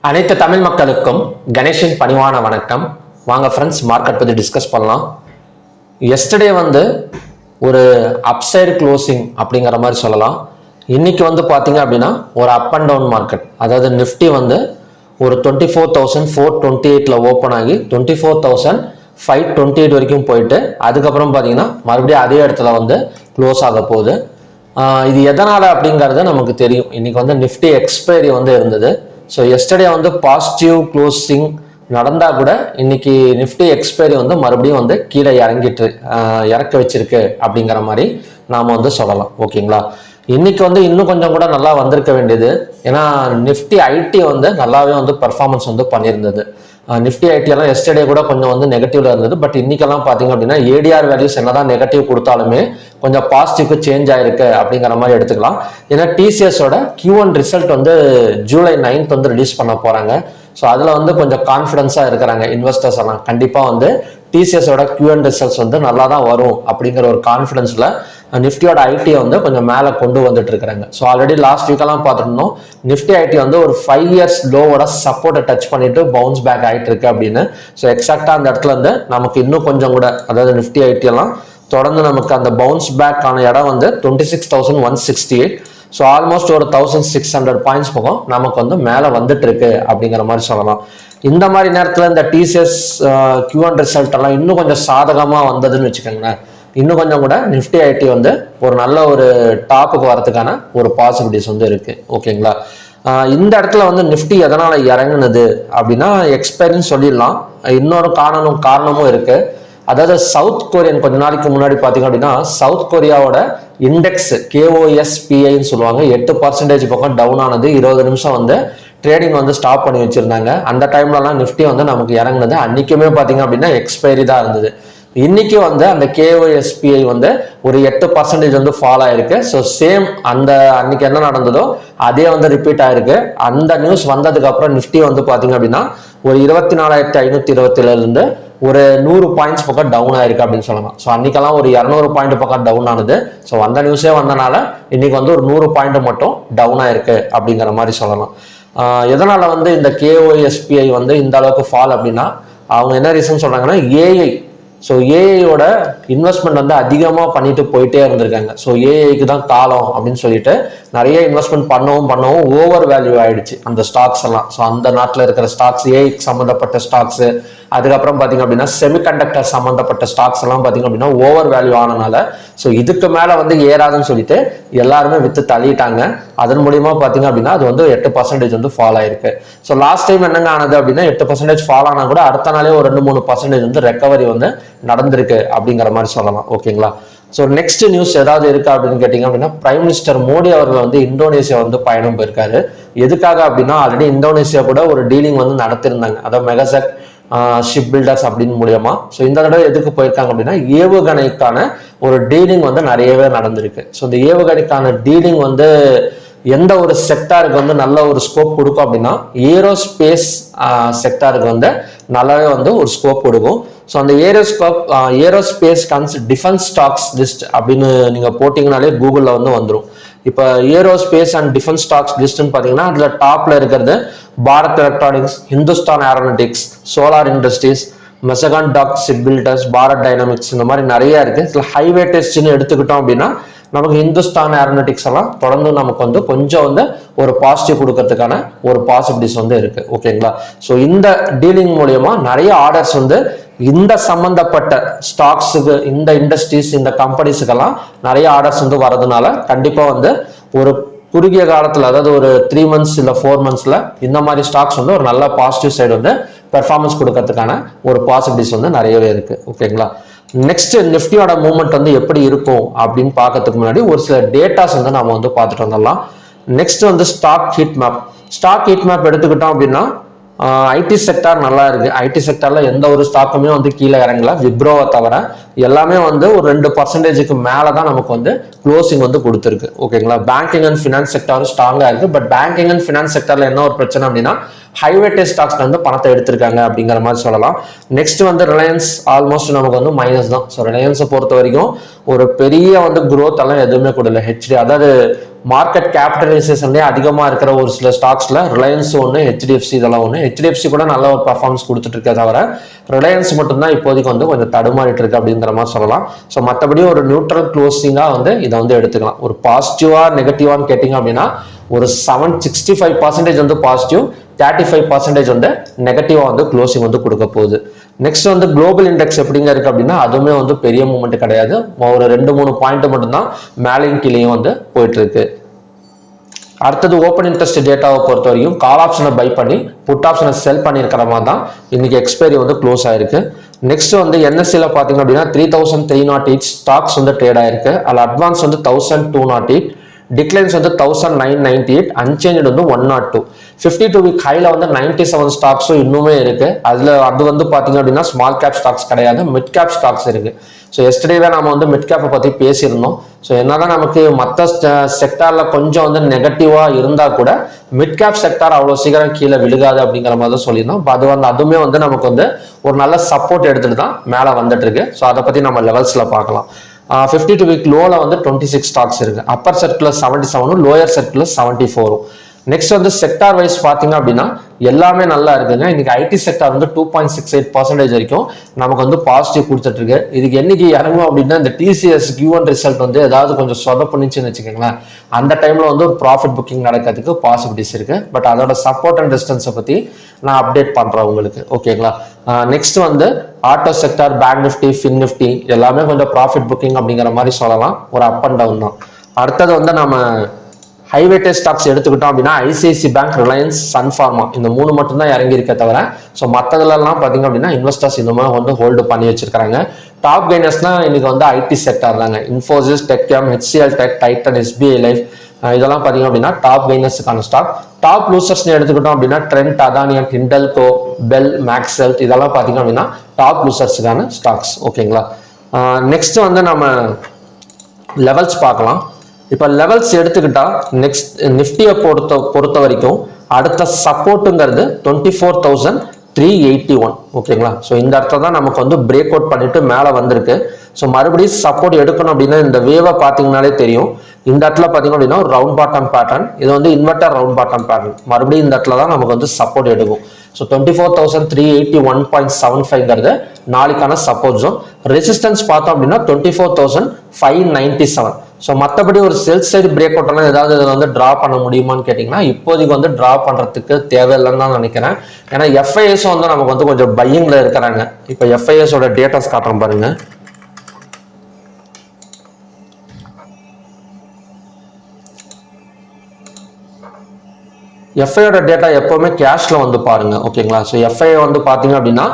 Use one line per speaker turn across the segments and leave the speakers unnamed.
அனைத்து தமிழ் மக்களுக்கும் கணேஷின் பணிவான வணக்கம். வாங்க ஃப்ரெண்ட்ஸ், மார்க்கெட் பற்றி டிஸ்கஸ் பண்ணலாம். எஸ்டர்டே ஒரு அப்சைடு க்ளோசிங் அப்படிங்கிற மாதிரி சொல்லலாம். இன்னைக்கு பார்த்தீங்க அப்படின்னா ஒரு அப் அண்ட் டவுன் மார்க்கெட். அதாவது நிஃப்டி ஒரு 24,428 ஓப்பன் ஆகி 24,528 வரைக்கும் போயிட்டு அதுக்கப்புறம் பார்த்தீங்கன்னா மறுபடியும் அதே இடத்துல க்ளோஸ் ஆக போகுது. இது எதனால் அப்படிங்கிறது நமக்கு தெரியும். இன்னைக்கு நிஃப்டி எக்ஸ்பைரி இருந்தது. ஸோ எஸ்டர்டே பாசிட்டிவ் க்ளோசிங் நடந்தால் கூட இன்னைக்கு நிஃப்டி எக்ஸ்பைரி மறுபடியும் கீழே இறக்க வச்சிருக்கு அப்படிங்கிற மாதிரி நாம் சொல்லலாம். ஓகேங்களா? இன்னைக்கு இன்னும் கொஞ்சம் கூட நல்லா வந்திருக்க வேண்டியது. ஏன்னா நிஃப்டி ஐடி நல்லாவே பர்ஃபார்மன்ஸ் பண்ணியிருந்தது. நிஃப்டி ஐடி எல்லாம் எஸ்டர்டே கூட கொஞ்சம் நெகட்டிவ்ல இருந்தது. பட் இன்னைக்கெல்லாம் பார்த்தீங்க அப்படின்னா ஏடிஆர் வேல்யூஸ் என்னதான் நெகட்டிவ் கொடுத்தாலுமே கொஞ்சம் பாசிட்டிவ்க்கு சேஞ்ச் ஆயிருக்கு அப்படிங்கிற மாதிரி எடுத்துக்கலாம். ஏன்னா டிசிஎஸோட Q1 result July 9th release பண்ண போறாங்க. ஸோ அதில் கொஞ்சம் கான்ஃபிடன்ஸாக இருக்கிறாங்க இன்வெஸ்டர்ஸ் எல்லாம். கண்டிப்பாக டிசிஎஸோட Q1 ரிசல்ட்ஸ் நல்லா தான் வரும் அப்படிங்கிற ஒரு கான்ஃபிடன்ஸில் நிஃப்டியோட ஐடியை கொஞ்சம் மேலே கொண்டு வந்துட்டு இருக்கிறாங்க. ஸோ ஆல்ரெடி லாஸ்ட் வீக்கெல்லாம் பார்த்துருந்தோம், நிஃப்டி ஐடி ஒரு 5 இயர்ஸ் லோவோட சப்போர்ட்டை டச் பண்ணிட்டு பவுன்ஸ் பேக் ஆகிட்டு இருக்கு அப்படின்னு. ஸோ எக்ஸாக்டாக அந்த இடத்துல நமக்கு இன்னும் கொஞ்சம் கூட, அதாவது நிஃப்டி ஐடி எல்லாம் தொடர்ந்து நமக்கு அந்த பவுன்ஸ் பேக் ஆன இடம் 26,168. ஸோ ஆல்மோஸ்ட் ஒரு 1,600 பாயிண்ட்ஸ் பக்கம் நமக்கு மேலே வந்துட்டு இருக்கு அப்படிங்கிற மாதிரி சொல்லலாம். இந்த மாதிரி நேரத்தில் இந்த டிசிஎஸ் Q1 ரிசல்ட் எல்லாம் இன்னும் கொஞ்சம் சாதகமாக வந்ததுன்னு வச்சுக்கோங்களேன், இன்னும் கொஞ்சம் கூட நிஃப்டி ஐடி ஒரு நல்ல ஒரு டாப்புக்கு வரதுக்கான ஒரு பாசிபிலிட்டிஸ் இருக்கு. ஓகேங்களா? இந்த இடத்துல நிஃப்டி எதனால இறங்குனது அப்படின்னா எக்ஸ்பைரின்னு சொல்லிடலாம். இன்னொரு காரணமும் இருக்கு. அதாவது சவுத் கொரியன் கொஞ்ச நாளைக்கு முன்னாடி பார்த்தீங்க அப்படின்னா சவுத் கொரியாவோட இண்டெக்ஸ் KOSPIன்னு சொல்லுவாங்க, 8% பக்கம் டவுன் ஆனது. 20 நிமிஷம் ட்ரேடிங் ஸ்டாப் பண்ணி வச்சிருந்தாங்க. அந்த டைம்லலாம் நிஃப்டி நமக்கு இறங்குனது. அன்னைக்குமே பார்த்தீங்க அப்படின்னா எக்ஸ்பைரி தான் இருந்தது. இன்னைக்கு அந்த KOSPI ஒரு 8% ஃபால் ஆயிருக்கு. ஸோ சேம் அந்த அன்னைக்கு என்ன நடந்ததோ அதே ரிப்பீட் ஆயிருக்கு. அந்த நியூஸ் வந்ததுக்கு அப்புறம் நிஃப்டி பார்த்தீங்க அப்படின்னா ஒரு 24,527 இருந்து ஒரு 100 பாயிண்ட்ஸ் பக்கம் டவுன் ஆயிருக்கு அப்படின்னு சொல்லலாம். ஸோ அன்னைக்கெல்லாம் ஒரு 200 பாயிண்ட் பக்கம் டவுன் ஆனது. ஸோ அந்த நியூஸே வந்தனால இன்னைக்கு ஒரு 100 பாயிண்ட் மட்டும் டவுன் ஆயிருக்கு அப்படிங்கிற மாதிரி சொல்லலாம். எதனால இந்த KOSPI இந்த அளவுக்கு ஃபால் அப்படின்னா அவங்க என்ன ரீசன் சொல்றாங்கன்னா ஏஐ. ஸோ ஏஐயோட இன்வெஸ்ட்மெண்ட் அதிகமாக பண்ணிட்டு போயிட்டே இருந்திருக்காங்க. ஸோ ஏஐக்கு தான் காலம் அப்படின்னு சொல்லிட்டு நிறைய இன்வெஸ்ட்மெண்ட் பண்ணவும் ஓவர் வேல்யூ ஆயிடுச்சு அந்த ஸ்டாக்ஸ் எல்லாம். ஸோ அந்த நாட்டில் இருக்கிற ஸ்டாக்ஸ், ஏஐக்கு சம்மந்தப்பட்ட ஸ்டாக்ஸ், அதுக்கப்புறம் பார்த்தீங்க அப்படின்னா செமிகண்டக்டர் சம்மந்தப்பட்ட ஸ்டாக்ஸ் எல்லாம் பார்த்தீங்க அப்படின்னா ஓவர் வேல்யூ ஆனனால ஸோ இதுக்கு மேலே ஏறாதுன்னு சொல்லிட்டு எல்லாருமே வித்து தள்ளிட்டாங்க. அதன் மூலியமா பார்த்தீங்க அப்படின்னா அது 8% ஃபால் ஆயிருக்கு. ஸோ லாஸ்ட் டைம் என்னங்க ஆனது அப்படின்னா 8% ஃபால் ஆனால் கூட அடுத்த நாளே ஒரு 2-3% ரெக்கவரி நடந்திருக்கு அப்படிங்கிற மாதிரி சொல்லலாம். ஓகேங்களா? ஸோ நெக்ஸ்ட் நியூஸ் ஏதாவது இருக்கா அப்படின்னு கேட்டீங்க அப்படின்னா பிரைம் மினிஸ்டர் மோடி அவர்கள் இந்தோனேசியா பயணம் போயிருக்காரு. எதுக்காக அப்படின்னா ஆல்ரெடி இந்தோனேசியா கூட ஒரு டீலிங் நடத்திருந்தாங்க, அதாவது மெகசெக் ஷிப் பில்டர்ஸ் அப்படின்னு மூலியமா. ஸோ இந்த தடவை எதுக்கு போயிருக்காங்க அப்படின்னா ஏவுகணைக்கான ஒரு டீலிங் நிறையவே நடந்திருக்கு. ஸோ இந்த ஏவுகணைக்கான டீலிங் எந்த ஒரு செக்டாருக்கு நல்ல ஒரு ஸ்கோப் கொடுக்கும் அப்படின்னா ஏரோஸ்பேஸ் செக்டாருக்கு நல்லாவே ஒரு ஸ்கோப் கொடுக்கும். ஸோ அந்த ஏரோஸ்பேஸ் டிஃபென்ஸ் ஸ்டாக்ஸ் லிஸ்ட் அப்படின்னு நீங்க போட்டீங்கனாலே கூகுள்ல வந்துடும். இப்போ ஏரோஸ்பேஸ் அண்ட் டிஃபென்ஸ் ஸ்டாக்ஸ் லிஸ்ட்னு பார்த்தீங்கன்னா அதுல டாப்ல இருக்கிறது Bharat electronics, Hindustan aeronautics, solar industries, Mazagon dock ship builders, Bharat dynamics, இந்த மாதிரி நிறைய இருக்கு. இதுல ஹைவே டெஸ்ட்னு எடுத்துக்கிட்டோம் அப்படின்னா நமக்கு ஹிந்துஸ்தான் ஏரோநாட்டிக்ஸ் எல்லாம் தொடர்ந்து நமக்கு கொஞ்சம் ஒரு பாசிட்டிவ் கொடுக்கறதுக்கான ஒரு பாசிபிலிட்டிஸ் இருக்கு. ஓகேங்களா? ஸோ இந்த டீலிங் மூலியமா நிறைய ஆர்டர்ஸ் இந்த சம்பந்தப்பட்ட ஸ்டாக்ஸுக்கு, இந்த இண்டஸ்ட்ரீஸ், இந்த கம்பெனிஸுக்கெல்லாம் நிறைய ஆர்டர்ஸ் வரதுனால கண்டிப்பா ஒரு குறுகிய காலத்துல, அதாவது ஒரு 3 months இல்ல 4 monthsல இந்த மாதிரி ஸ்டாக்ஸ் ஒரு நல்ல பாசிட்டிவ் சைடு பெர்ஃபார்மன்ஸ் கொடுக்கறதுக்கான ஒரு பாசிபிலிட்டிஸ் நிறையவே இருக்கு. ஓகேங்களா? நெக்ஸ்ட் நிஃப்டியோட மூவ்மெண்ட் எப்படி இருக்கும் அப்படின்னு பார்க்கறதுக்கு முன்னாடி ஒரு சில டேட்டாஸ் நாம பார்த்துட்டு வந்துடலாம். நெக்ஸ்ட் ஸ்டாக் ஹீட் மேப் எடுத்துக்கிட்டோம் அப்படின்னா ஐடி செக்டார் நல்லா இருக்கு. ஐடி செக்டார்ல எந்த ஒரு ஸ்டாக்குமே கீழே இறங்கல, விப்ரோவை தவிர. எல்லாமே ஒரு 2%க்கு மேலதான் நமக்கு க்ளோசிங் கொடுத்துருக்கு. ஓகேங்களா? பேங்கிங் அண்ட் ஃபினான்ஸ் செக்டாரும் ஸ்ட்ராங்கா இருக்கு. பட் பேங்கிங் அண்ட் ஃபினான்ஸ் செக்டார்ல என்ன ஒரு பிரச்சனை அப்படின்னா ஹைவேட்டேஜ் ஸ்டாக்ஸ்ல பணத்தை எடுத்திருக்காங்க அப்படிங்கிற மாதிரி சொல்லலாம். நெக்ஸ்ட் ரிலையன்ஸ் ஆல்மோஸ்ட் நமக்கு மைனஸ் தான். ஸோ ரிலையன்ஸை பொறுத்த வரைக்கும் ஒரு பெரிய growth எல்லாம் எதுவுமே கொடுக்கல. அதாவது மார்க்கெட் கேபிட்டலைசேஷன்லேயே அதிகமாக இருக்கிற ஒரு சில ஸ்டாக்ஸில் ரிலையன்ஸ் ஒன்று, ஹெச்டிஎஃப்சி இதெல்லாம் ஒன்று. ஹெச்டிஎஃப்சி கூட நல்ல ஒரு பர்ஃபார்மன்ஸ் கொடுத்துட்டு இருக்கே தவிர ரிலையன்ஸ் மட்டும்தான் இப்போதைக்கு வந்து கொஞ்சம் தடுமாறிட்டு இருக்கு அப்படிங்கிற மாதிரி சொல்லலாம். ஸோ மற்றபடி ஒரு நியூட்ரல் க்ளோசிங்காக வந்து இதை வந்து எடுத்துக்கலாம். ஒரு பாசிட்டிவா நெகட்டிவான்னு கேட்டிங்க அப்படின்னா ஒரு 65% வந்து பாசிட்டிவ், 35% வந்து நெகட்டிவா வந்து க்ளோசிங் வந்து கொடுக்க போகுது. நெக்ஸ்ட் வந்து குளோபல் இண்டெக்ஸ் எப்படிங்க இருக்கு அப்படின்னா அதுவுமே வந்து பெரிய மூவ்மெண்ட் கிடையாது. ஒரு 2-3 பாயிண்ட் மட்டும்தான் மேலையும் கீழேயும் வந்து போயிட்டு இருக்கு. அடுத்தது ஓப்பன் இன்ட்ரெஸ்ட் டேட்டாவை பொறுத்த வரைக்கும் கால் ஆப்ஷனை பை பண்ணி புட் ஆப்ஷனை செல் பண்ணியிருக்கிற மாதிரி தான் இன்னைக்கு எக்ஸ்பைரி வந்து க்ளோஸ் ஆயிருக்கு. நெக்ஸ்ட் வந்து என்எஸ்சியில் பார்த்தீங்க அப்படின்னா 3308 ஸ்டாக்ஸ் வந்து ட்ரேட் ஆயிருக்கு. அதில் அட்வான்ஸ் வந்து 1208, டிக்ளைன்ஸ் வந்து 1998, அன்சேஞ்ச் வந்து 102. 52 வீக் ஹைல வந்து 97 ஸ்டாக்ஸும் இன்னுமே இருக்கு. அது வந்து பாத்தீங்க அப்படின்னா ஸ்மால் கேப் ஸ்டாக்ஸ் கிடையாது, மிட் கேப் ஸ்டாக்ஸ் இருக்கு. ஸோ எஸ்டர்டேவே நம்ம வந்து மிட் கேப்பை பத்தி பேசியிருந்தோம். ஸோ என்னதான் நமக்கு மற்ற செக்டார்ல கொஞ்சம் வந்து நெகட்டிவா இருந்தா கூட மிட் கேப் செக்டார் அவ்வளோ சீக்கிரம் கீழே விழுகாது அப்படிங்கிற மாதிரி தான் சொல்லியிருந்தோம். அது வந்து அதுவுமே வந்து நமக்கு வந்து ஒரு நல்ல சப்போர்ட் எடுத்துட்டு தான் மேலே வந்துட்டு இருக்கு. ஸோ அதை பத்தி நம்ம லெவல்ஸ்ல பார்க்கலாம். 52 வீக் லோல வந்து 26 ஸ்டாக்ஸ் இருக்கு. Upper circular 77, lower circular 74. Next வந்து செக்டார் வைஸ் பாத்தீங்க அப்படின்னா எல்லாமே நல்லா இருக்குங்க. இன்னைக்கு ஐடி செக்டார் வந்து 2.68% வரைக்கும் நமக்கு வந்து பாசிட்டிவ் கொடுத்துட்டு இருக்கு. இதுக்கு என்னைக்கு இறங்கும் அப்படின்னா இந்த டிசிஎஸ் Q1 ரிசல்ட் வந்து ஏதாவது கொஞ்சம் சொதப்புனுச்சுன்னு வச்சுக்கோங்களேன், அந்த டைம்ல வந்து ஒரு ப்ராஃபிட் புக்கிங் நடக்கிறதுக்கு பாசிபிலிட்டிஸ் இருக்கு. பட் அதோட சப்போர்ட் அண்ட் டிஸ்டன்ஸை பத்தி நான் அப்டேட் பண்றேன் உங்களுக்கு, ஓகேங்களா. நெக்ஸ்ட் வந்து auto sector, bank Nifty, fin Nifty எல்லாமே கொஞ்சம் ப்ராஃபிட் புக்கிங் அப்படிங்கிற மாதிரி சொல்லலாம். ஒரு அப் அண்ட் டவுன் தான். அடுத்தது வந்து நம்ம ஹைவேட்டேஜ் ஸ்டாக்ஸ் எடுத்துக்கிட்டோம் அப்படின்னா ICICI bank, Reliance, Sun Pharma இந்த 3 மட்டும் தான் இறங்கி இருக்க தவிர ஸோ மற்றதுலாம் பார்த்தீங்க அப்படின்னா இன்வெஸ்டர்ஸ் இன்னுமே வந்து ஹோல்டு பண்ணி வச்சிருக்காங்க. டாப் கெய்னர்ஸ்னா இன்னைக்கு வந்து ஐடி செக்டார் தாங்க. இன்ஃபோசிஸ், டெக்எம், HCL டெக், டைட்டன், SBI லைஃப் இதெல்லாம் பார்த்தீங்க அப்படின்னா டாப் கெய்னர்ஸுக்கான ஸ்டாக். டாப் லூசர்ஸ்னு எடுத்துக்கிட்டோம் அப்படின்னா ட்ரெண்ட், அதானி, ஹிண்டல்கோ, பெல், மேக்ஸெல்ட் இதெல்லாம் பார்த்தீங்க அப்படின்னா டாப் லூசர்ஸுக்கான ஸ்டாக்ஸ், ஓகேங்களா. நெக்ஸ்ட் வந்து நம்ம லெவல்ஸ் பார்க்கலாம். இப்போ லெவல்ஸ் எடுத்துக்கிட்டா நெக்ஸ்ட் நிஃப்டியை பொறுத்த வரைக்கும் அடுத்த சப்போர்ட்டுங்கிறது 24,381, ஓகேங்களா. ஸோ இந்த இடத்துல தான் நமக்கு வந்து பிரேக் அவுட் பண்ணிட்டு மேலே வந்திருக்கு. ஸோ மறுபடியும் சப்போர்ட் எடுக்கணும் அப்படின்னா இந்த வேவை பார்த்தீங்கன்னாலே தெரியும். இந்த இடத்துல பார்த்தீங்க அப்படின்னா ஒரு ரவுண்ட் பாட்டம் பேட்டர்ன், இது வந்து இன்வெர்டர் ரவுண்ட் பாட்டம் பேட்டர்ன். மறுபடியும் இந்த இடத்துல தான் நமக்கு வந்து சப்போர்ட் எடுக்கும். ஸோ 24,381.75ங்கிறது நாளைக்கான சப்போர்ட் ஜோன். ரெசிஸ்டன்ஸ் பார்த்தோம் அப்படின்னா 24,597. ஸோ மற்றபடி ஒரு செல் சைடு பிரேக் அவுட் எல்லாம் ஏதாவது இதில் வந்து ட்ரா பண்ண முடியுமான்னு கேட்டிங்கன்னா இப்போதைக்கு வந்து ட்ரா பண்ணுறதுக்கு தேவையில்லைன்னு தான் நினைக்கிறேன். ஏன்னா எஃப்ஐஎஸும் வந்து நமக்கு வந்து கொஞ்சம் பையிங்கில் இருக்கிறாங்க. இப்போ எஃப்ஐஎஸோட டேட்டாஸ் காட்டுறோம் பாருங்க. எஃப்ஐயோட டேட்டா எப்பவுமே கேஷ்ல வந்து பாருங்க, ஓகேங்களா. ஸோ எஃப்ஐ வந்து பார்த்தீங்க அப்படின்னா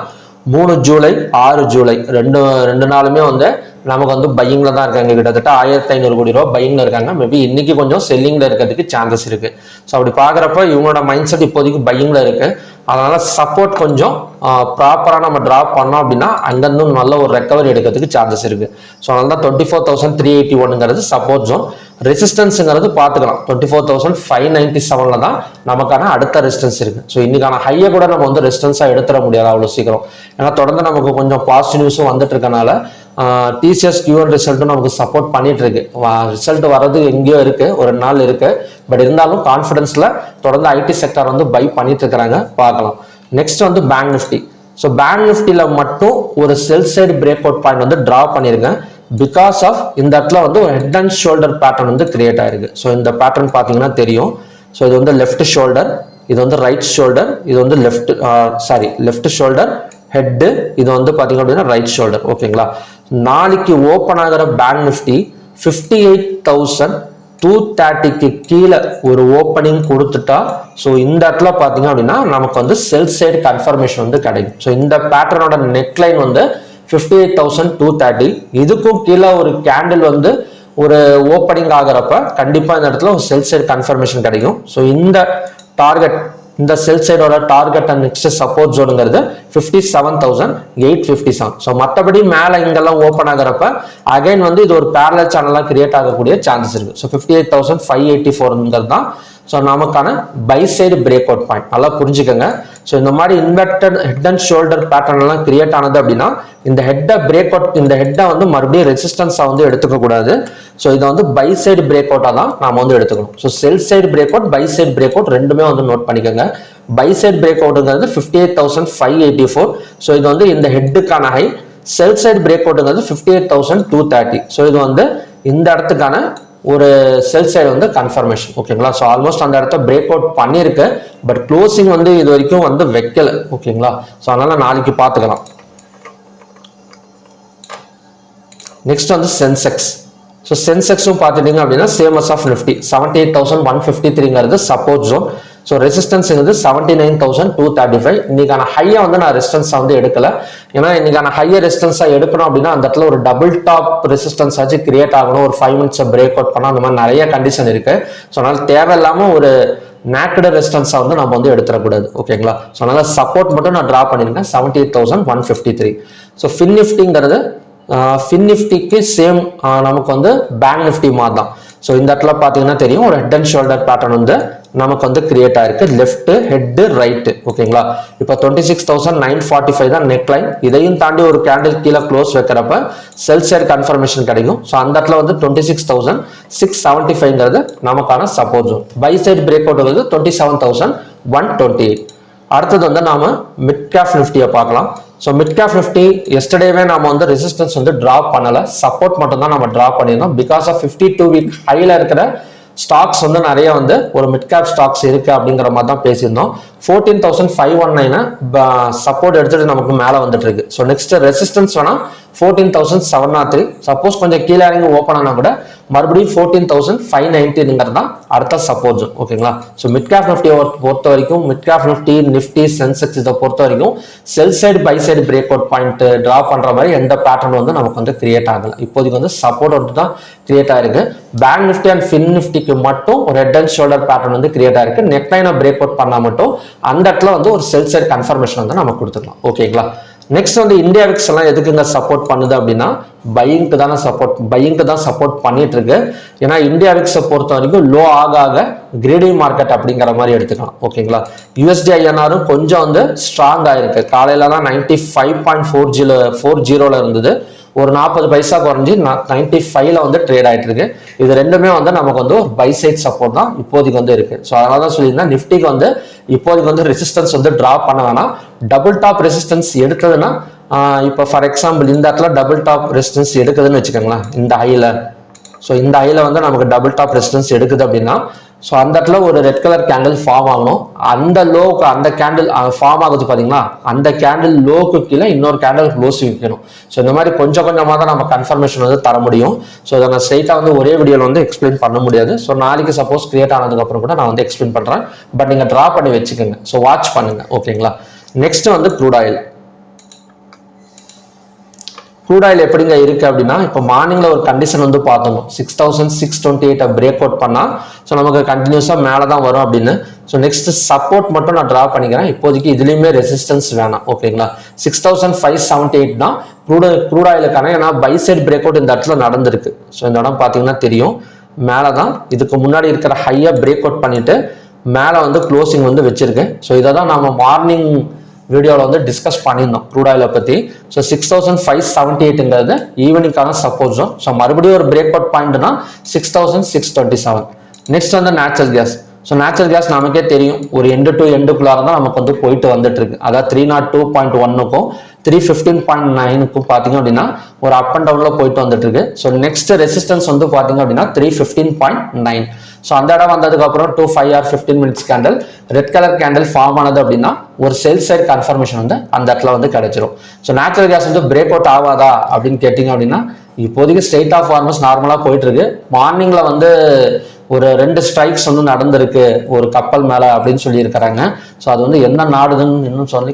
3 ஜூலை 6 ஜூலை ரெண்டு நாளுமே வந்து நமக்கு வந்து பையிங்ல தான் இருக்காங்க. கிட்டத்தட்ட 1500 கோடி ரூபா பையிங்ல இருக்காங்க. மேபி இன்னைக்கு கொஞ்சம் செல்லிங்ல இருக்கிறதுக்கு சான்சஸ் இருக்கு. ஸோ அப்படி பாக்குறப்ப இவங்களோட மைண்ட் செட் இப்போதைக்கு பையிங்ல இருக்கு. அதனால சப்போர்ட் கொஞ்சம் ப்ராப்பரா நம்ம டிராப் பண்ணோம் அப்படின்னா அங்கிருந்து நல்ல ஒரு ரெக்கவரி எடுக்கிறதுக்கு சான்சஸ் இருக்கு. ஸோ அதனால தான் 24,381ங்கிறது சப்போர்ட் ஜோன். ரெசிஸ்டன்ஸுங்கிறது பார்த்துக்கலாம் 24,597ல தான் நமக்கான அடுத்த ரெசிஸ்டன்ஸ் இருக்கு. ஸோ இன்னைக்கான ஹையை கூட நம்ம வந்து ரெசிஸ்டன்ஸா எடுத்துட முடியாது அவ்வளோ சீக்கிரம். ஏன்னா தொடர்ந்து நமக்கு கொஞ்சம் பாசிட்டிவ் நியூஸும் வந்துட்டு இருக்கனால டிசிஎஸ் Q1 ரிசல்ட்டும் நமக்கு சப்போர்ட் பண்ணிட்டு இருக்கு. ரிசல்ட் வர்றது எங்கேயோ இருக்கு, ஒரு நாள் இருக்கு. பட் இருந்தாலும் கான்ஃபிடன்ஸ்ல தொடர்ந்து ஐடி செக்டார் வந்து பை பண்ணிட்டு இருக்கிறாங்க, பார்க்கலாம். நெக்ஸ்ட் வந்து பேங்க் நிஃப்டி. ஸோ பேங்க் நிஃப்டியில மட்டும் ஒரு sell side break out point வந்து டிரா பண்ணிருக்கேன். பிகாஸ் ஆஃப் இந்த இடத்துல வந்து ஒரு ஹெட் அண்ட் ஷோல்டர் பேட்டர்ன் வந்து கிரியேட் ஆயிருக்கு. ஸோ இந்த பேட்டர்ன் பார்த்தீங்கன்னா தெரியும். ஸோ இது வந்து லெஃப்ட் ஷோல்டர், இது வந்து ரைட் ஷோல்டர், இது வந்து லெஃப்ட் ஷோல்டர் ஹெட், இது வந்து பார்த்தீங்க அப்படின்னா ரைட் ஷோல்டர், ஓகேங்களா. நாளைக்கு ஓப்பன் ஆகிற பேங்க் நிஃப்டி 58,230க்கு கீழே ஒரு ஓப்பனிங் கொடுத்துட்டா ஸோ இந்த இடத்துல பார்த்தீங்க அப்படின்னா நமக்கு வந்து செல் சைடு கன்ஃபர்மேஷன் வந்து கிடைக்கும். ஸோ இந்த பேட்டர்னோட நெக்லைன் வந்து 58,230. இதுக்கும் கீழே ஒரு கேண்டில் வந்து ஒரு ஓப்பனிங் ஆகிறப்ப கண்டிப்பா இந்த இடத்துல ஒரு செல் சைடு கன்ஃபர்மேஷன் கிடைக்கும். ஸோ இந்த டார்கெட், இந்த செல் சைடோட டார்கெட் அண்ட் நெக்ஸ்ட் சப்போர்ட் ஜோனுங்கிறது 57,857. ஸோ மற்றபடி மேலே இங்கெல்லாம் ஓப்பன் ஆகிறப்ப அகைன் வந்து இது ஒரு பேரலல் சேனலாக கிரியேட் ஆகக்கூடிய சான்சஸ் இருக்கு. ஸோ 58,584ங்கிறது தான் ஸோ நமக்கான buy side break out point நல்லா புரிஞ்சுக்கோங்க. ஸோ இந்த மாதிரி inverted head and shoulder pattern எல்லாம் கிரியேட் ஆனது அப்படின்னா இந்த ஹெட்டை பிரேக் அவுட், இந்த ஹெட்டை வந்து மறுபடியும் ரெசிஸ்டன்ஸா வந்து எடுத்துக்க கூடாது. ஸோ இதை வந்து பை சைடு பிரேக் அவுட்டா தான் நாம வந்து எடுத்துக்கணும். So sell side break out, buy side break out ரெண்டுமே வந்து நோட் பண்ணிக்கோங்க. பை சைடு பிரேக் அவுட்ங்கிறது 58,584. ஸோ இது வந்து இந்த ஹெட்டுக்கான ஹை. செல் சைடு பிரேக் அவுட்ங்கிறது 58,230. ஸோ இது வந்து இந்த இடத்துக்கான ஒரு செல் சைடு வந்து கன்ஃபர்மேஷன். ஓகேங்களா. ஸோ ஆல்மோஸ்ட் அந்த இடத்த பிரேக் அவுட் பண்ணியிருக்கு. பட் க்ளோசிங் வந்து இது வரைக்கும் வந்து வைக்கல. ஓகேங்களா. ஸோ அதனால நாளைக்கு பார்த்துக்கலாம். நெக்ஸ்ட் வந்து சென்செக்ஸ். ஸோ சென்செக்ஸும் பார்த்துட்டீங்க அப்படின்னா சேம் அஸ் ஆஃப் நிஃப்டி 78,153ங்கிறது சப்போர்ட் ஜோன். ஸோ ரெசிஸ்டன்ஸ்ங்கிறது 79,235. இன்னைக்கான ஹையை வந்து நான் ரெசிஸ்டன்ஸாக வந்து எடுக்கல. ஏன்னா இன்னைக்கான ஹையர் ரெசிஸ்டன்ஸாக எடுக்கணும் அப்படின்னா அந்த இடத்துல ஒரு டபுள் டாப் ரெசிஸ்டன்ஸ் ஆச்சு கிரியேட் ஆகணும். ஒரு 5 மினிட்ஸை பிரேக் அவுட் பண்ணால் அந்த மாதிரி நிறைய கண்டிஷன் இருக்கு. ஸோ அதனால தேவையில்லாமல் ஒரு நேக்கடு ரெசிஸ்டன்ஸை வந்து நம்ம வந்து எடுத்துடக்கூடாது. ஓகேங்களா. ஸோ அதனால சப்போர்ட் மட்டும் நான் ட்ரா பண்ணியிருக்கேன் 78,153. ஸோ ஃபின் நிஃப்டிங்கிறது ஃபின் நிஃப்டிக்கு சேம் நமக்கு வந்து பேங்க் நிஃப்டி மாதிரி தான். ஸோ இந்த இடத்துல பார்த்தீங்கன்னா தெரியும் ஒரு ஹெட் அண்ட் ஷோல்டர் பேட்டர்ன் வந்து நமக்கு வந்து கிரியேட் ஆயிருக்கு. Left head right. ஓகேங்களா. இப்போ 26,945 தான் நெக் லைன். இதையும் தாண்டி ஒரு கேண்டில் கீழே க்ளோஸ் வைக்கிறப்ப செல் சைடு கன்ஃபர்மேஷன் கிடைக்கும். ஸோ அந்த இடத்துல வந்து 26,675ங்கிறது நமக்கான support zone. Buy side break out வந்து 27,128. அடுத்தது வந்து நாம மிட் கேப் நிஃப்டியை பார்க்கலாம். ஸோ மிட் கேப் நிஃப்டி எஸ்டர்டேவே நாம வந்து ரெசிஸ்டன்ஸ் வந்து டிராப் பண்ணல, சப்போர்ட் மட்டும் தான் நம்ம டிராப் பண்ணியிருந்தோம். பிகாஸ் ஆஃப் 52 வீக் ஹைல இருக்கிற ஸ்டாக்ஸ் வந்து நிறைய வந்து ஒரு மிட் கேப் ஸ்டாக்ஸ் இருக்கு அப்படிங்கிற மாதிரி தான் பேசியிருந்தோம். 14,519 சப்போர்ட் எடுத்துட்டு நமக்கு மேலே வந்துட்டு இருக்கு. ஸோ நெக்ஸ்ட் ரெசிஸ்டன்ஸ் வேணா 14,703. சப்போஸ் கொஞ்சம் கீழே இறங்கி ஓப்பன் ஆனா கூட மறுபடியும் 14,590 தான் அடுத்த சப்போர்ட் ஜோன். ஓகேங்களா. ஸோ மிட் கேப் நிஃப்டியை பொறுத்த வரைக்கும், மிட் கேப் நிஃப்டி, நிஃப்டி, சென்செக்ஸ் இதை பொறுத்த வரைக்கும் sell side buy side break out point draw பண்ற மாதிரி எந்த பேட்டர்ன் வந்து நமக்கு வந்து கிரியேட் ஆகல. இப்போதைக்கு வந்து சப்போர்ட் வந்து தான் கிரியேட் ஆயிருக்கு. பேங்க் நிஃப்டி அண்ட் ஃபின் நிஃப்டிக்கு மட்டும் ஒரு ஹெட் அண்ட் ஷோல்டர் பேட்டர்ன் வந்து கிரியேட் ஆயிருக்கு. நெக் லைனை பிரேக் அவுட் பண்ணா மட்டும் அந்த இடத்துல வந்து ஒரு செல் சைடு கன்ஃபர்மேஷன் வந்து நம்ம கொடுத்துக்கலாம். ஓகேங்களா. நெக்ஸ்ட் வந்து இந்தியா விக்ஸ் எல்லாம் எதுக்குங்க சப்போர்ட் பண்ணுது அப்படின்னா பையிங்க்கு தானே சப்போர்ட், பையிங்க்கு தான் சப்போர்ட் பண்ணிட்டு இருக்கு. ஏன்னா இந்தியா விக்ஸை பொறுத்த வரைக்கும் லோ ஆக ஆக கிரீடி மார்க்கெட் அப்படிங்கிற மாதிரி எடுத்துக்கலாம். ஓகேங்களா. யூஎஸ்டி ஐஎன்ஆரும் கொஞ்சம் வந்து ஸ்ட்ராங் ஆயிருக்கு. காலையில தான் 95.40 இருந்தது. ஒரு 40 பைசா குறைஞ்சி 95ல வந்து ட்ரேட் ஆயிட்டு இருக்கு. இது ரெண்டுமே வந்து நமக்கு வந்து ஒரு பை சைட் சப்போர்ட் தான் இப்போதைக்கு வந்து இருக்கு. ஸோ அதனால தான் சொல்லியிருந்தேன் நிஃப்டிக்கு வந்து இப்போதைக்கு வந்து ரெசிஸ்டன்ஸ் வந்து டிராப் பண்ண வேணாம். டபுள் டாப் ரெசிஸ்டன்ஸ் எடுத்ததுன்னா இப்போ ஃபார் எக்ஸாம்பிள் இந்த இடத்துல டபுள் டாப் ரெசிஸ்டன்ஸ் எடுக்குதுன்னு வச்சுக்கோங்களேன் இந்த ஹைல. ஸோ இந்த ஹைல வந்து நமக்கு டபுள் டாப் ரெசிஸ்டன்ஸ் எடுக்குது அப்படின்னா ஸோ அந்த இடத்துல ஒரு ரெட் கலர் கேண்டில் ஃபார்ம் ஆகணும். அந்த லோக்கு அந்த கேண்டில் ஃபார்ம் ஆகுது பார்த்தீங்களா, அந்த கேண்டில் லோக்கு கீழே இன்னொரு கேண்டில் க்ளோஸ் வைக்கணும். ஸோ இந்த மாதிரி கொஞ்சம் கொஞ்சமாக தான் நம்ம கன்ஃபர்மேஷன் வந்து தர முடியும். ஸோ இதை நான் ஸ்ட்ரைட்டாக வந்து ஒரே வீடியோவில் வந்து எக்ஸ்பிளைன் பண்ண முடியாது. ஸோ நாளைக்கு சப்போஸ் கிரியேட் ஆனதுக்கப்புறம் கூட நான் வந்து எக்ஸ்பிளைன் பண்ணுறேன். பட் நீங்கள் ட்ரா பண்ணி வச்சுக்கோங்க. ஸோ வாட்ச் பண்ணுங்க. ஓகேங்களா. நெக்ஸ்ட் வந்து க்ரூட் ஆயில். க்ரூட் ஆயில் எப்படிங்க இருக்கு அப்படின்னா இப்போ மார்னிங்ல ஒரு கண்டிஷன் வந்து பார்த்தோம் 6,628 பிரேக் அவுட் பண்ணா ஸோ நமக்கு கண்டினியூஸா மேலே தான் வரும் அப்படின்னு. ஸோ நெக்ஸ்ட் சப்போர்ட் மட்டும் நான் டிரா பண்ணிக்கிறேன். இப்போதைக்கு இதுலயுமே ரெசிஸ்டன்ஸ் வேணாம். ஓகேங்களா. 6,578 தான் க்ரூட் ஆயிலுக்கான. ஏன்னா பை சைட் பிரேக் அவுட் இந்த இடத்துல நடந்திருக்கு. ஸோ இந்த இடம் பார்த்தீங்கன்னா தெரியும் மேலே தான் இதுக்கு முன்னாடி இருக்கிற ஹையை பிரேக் அவுட் பண்ணிட்டு மேலே வந்து க்ளோசிங் வந்து வச்சிருக்கேன். ஸோ இதை தான் நம்ம மார்னிங் வீடியோவில் வந்து டிஸ்கஸ் பண்ணியிருந்தோம் க்ரூட் ஆயிலை பற்றி. ஸோ 6,578ங்கிறது ஈவினிங்கான சப்போர்ட் ஜோன். ஸோ மறுபடியும் ஒரு பிரேக் அவுட் பாயிண்ட்னா 6,627. நெக்ஸ்ட் வந்து natural gas. So natural gas நமக்கே தெரியும் ஒரு எண்டு டு எண்டுக்குள்ளார தான் நமக்கு வந்து போயிட்டு வந்துட்டு இருக்கு. அதாவது 302.1க்கும் 315.9க்கும் பார்த்தீங்க அப்படின்னா ஒரு அப் அண்ட் டவுன்ல போயிட்டு வந்துட்டு இருக்கு. ஸோ நெக்ஸ்ட் ரெசிஸ்டன்ஸ் வந்து பார்த்தீங்க அப்படின்னா 315.9. ஸோ அந்த இடம் வந்ததுக்கு அப்புறம் 5 or 15 minutes candle red colour candle form ஆனது அப்படின்னா ஒரு செல் சைட் கன்ஃபர்மேஷன் வந்து அந்த இடத்துல வந்து கிடைச்சிரும். ஸோ நேச்சுரல் கேஸ் வந்து பிரேக் அவுட் ஆகாதா அப்படின்னு கேட்டிங்க அப்படின்னா இப்போதைக்கு ஸ்ட்ரெயிட் ஆஃப் ஃபார்மஸ் நார்மலாக போயிட்டு இருக்கு. மார்னிங்ல வந்து ஒரு 2 ஸ்ட்ரைக்ஸ் வந்து நடந்திருக்கு ஒரு கப்பல் மேலே அப்படின்னு சொல்லி இருக்கிறாங்க. ஸோ அது வந்து என்ன நாடுதுன்னு இன்னும் சொல்லி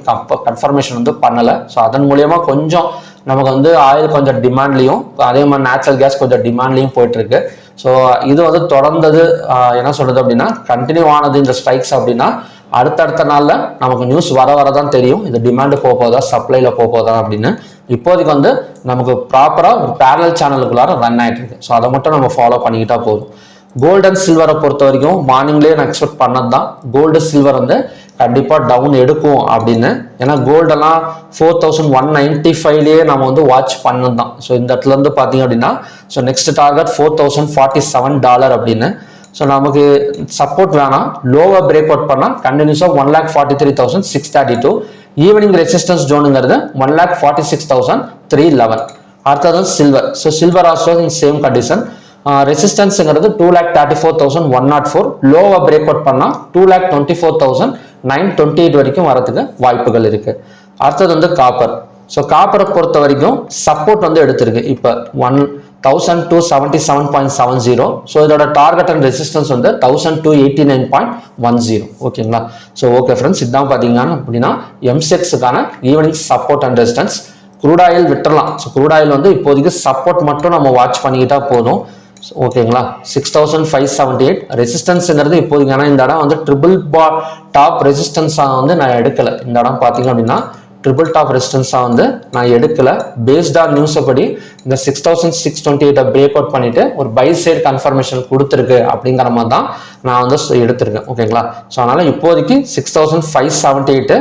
கன்ஃபர்மேஷன் வந்து பண்ணலை. ஸோ அதன் மூலியமா கொஞ்சம் நமக்கு வந்து ஆயில் கொஞ்சம் டிமாண்ட்லையும் அதே மாதிரி நேச்சுரல் கேஸ் கொஞ்சம் டிமாண்ட்லையும் போயிட்டு இருக்கு. ஸோ இது வந்து தொடர்ந்தது என்ன சொல்றது அப்படின்னா கண்டினியூ ஆனது இந்த ஸ்ட்ரைக்ஸ் அப்படின்னா அடுத்தடுத்த நாள்ல நமக்கு நியூஸ் வரதான் தெரியும் இது டிமாண்ட் போதா சப்ளைல போதா அப்படின்னு. இப்போதைக்கு வந்து நமக்கு ப்ராப்பரா ஒரு பேரலல் சேனலுக்குள்ளார ரன் ஆயிட்டு இருக்கு. ஸோ அதை மட்டும் நம்ம ஃபாலோ பண்ணிக்கிட்டா போதும். கோல்டு அண்ட் சில்வரை பொறுத்த வரைக்கும் மார்னிங்லேயே நான் எக்ஸ்பெக்ட் பண்ணது தான் கோல்டு சில்வர் வந்து கண்டிப்பாக டவுன் எடுக்கும் அப்படின்னு. ஏன்னா கோல்டெல்லாம் 4195லேயே நம்ம வந்து வாட்ச் பண்ணது தான். ஸோ இந்த இடத்துல இருந்து பார்த்தீங்க அப்படின்னா ஸோ நெக்ஸ்ட் டார்கெட் $4047 அப்படின்னு. ஸோ நமக்கு சப்போர்ட் வேணாம், லோவை பிரேக் அவுட் பண்ணால் கண்டினியூஸாக 1,43,632. ஈவினிங் ரெசிஸ்டன்ஸ் ஜோனுங்கிறது 1,46,311. அடுத்தது silver. So silver also in same condition. ரெசிஸ்டன்ஸுங்கிறது 2,34,104. லோவை பிரேக் அவுட் பண்ணால் 2,24,928 வரைக்கும் வரதுக்கு வாய்ப்புகள் இருக்கு. அடுத்தது வந்து காப்பர். ஸோ காப்பரை பொறுத்த வரைக்கும் சப்போர்ட் வந்து எடுத்திருக்கு இப்போ 1,277.70. ஸோ இதோட டார்கெட் அண்ட் ரெசிஸ்டன்ஸ் வந்து 1,289.10. ஓகேங்களா? ஸோ ஓகே ஃப்ரெண்ட்ஸ், இதுதான் பார்த்தீங்கன்னா அப்படின்னா எம்செக்ஸுக்கான evening support and resistance. Crude oil விட்டுறலாம். ஸோ க்ரூட் ஆயில் வந்து இப்போதைக்கு சப்போர்ட் மட்டும் நம்ம வாட்ச் பண்ணிக்கிட்டா போதும். ஓகேங்களா? 6,578 ரெசிஸ்டன்ஸுங்கிறது இப்போதைக்கு. ஏன்னா இந்த இடம் வந்து ட்ரிபிள் டாப் ரெசிஸ்டன்ஸாக வந்து நான் எடுக்கலை. இந்த இடம் பார்த்தீங்க அப்படின்னா ட்ரிபிள் டாப் ரெசிஸ்டன்ஸாக வந்து நான் எடுக்கல. பேஸ்ட் ஆன் நியூஸை படி இந்த 6,628 பிரேக் அவுட் பண்ணிட்டு ஒரு பை சைடு கன்ஃபர்மேஷன் கொடுத்துருக்கு அப்படிங்கிற மாதிரி தான் நான் வந்து எடுத்திருக்கேன். ஓகேங்களா? ஸோ அதனால இப்போதைக்கு 6,578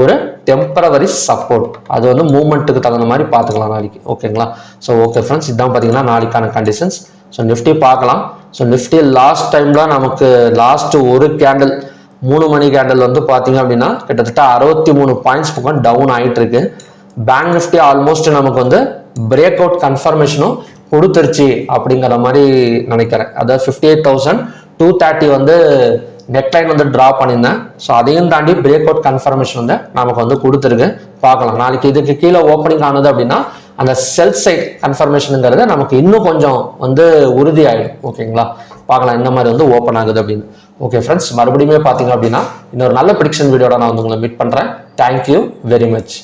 ஒரு டெம்பரவரி சப்போர்ட். அது வந்து மூவ்மெண்ட்டுக்கு தகுந்த மாதிரி பார்த்துக்கலாம் நாளைக்கு. ஓகேங்களா? ஸோ ஓகே ஃப்ரெண்ட்ஸ், இதுதான் பார்த்தீங்கன்னா நாளைக்கான கண்டிஷன்ஸ். ஸோ நிஃப்டி பார்க்கலாம். ஸோ நிஃப்டி லாஸ்ட் டைம்ல நமக்கு லாஸ்ட் ஒரு கேண்டில் 3 மணி கேண்டில் வந்து பார்த்தீங்க அப்படின்னா கிட்டத்தட்ட 63 பாயிண்ட்ஸ் பக்கம் டவுன் ஆகிட்டு இருக்கு. பேங்க் நிஃப்டி ஆல்மோஸ்ட் நமக்கு வந்து பிரேக் அவுட் கன்ஃபர்மேஷனும் கொடுத்துருச்சு அப்படிங்கிற மாதிரி நினைக்கிறேன். அதாவது 58,230 வந்து நெக்லைன் வந்து ட்ரா பண்ணியிருந்தேன். ஸோ அதையும் தாண்டி பிரேக் அவுட் கன்ஃபர்மேஷன் வந்து நமக்கு வந்து கொடுத்துருக்கு. பார்க்கலாம் நாளைக்கு இதுக்கு கீழே ஓப்பனிங் ஆனது அப்படின்னா அந்த செல் சைட் கன்ஃபர்மேஷனுங்கிறது நமக்கு இன்னும் கொஞ்சம் வந்து உறுதி ஆகிடும். ஓகேங்களா? பார்க்கலாம் இந்த மாதிரி வந்து ஓப்பன் ஆகுது அப்படின்னு. ஓகே ஃப்ரெண்ட்ஸ், மறுபடியுமே பார்த்தீங்க அப்படின்னா இன்னொரு நல்ல ப்ரெடிக்ஷன் வீடியோட நான் வந்து உங்களை மீட் பண்ணுறேன். Thank you very much.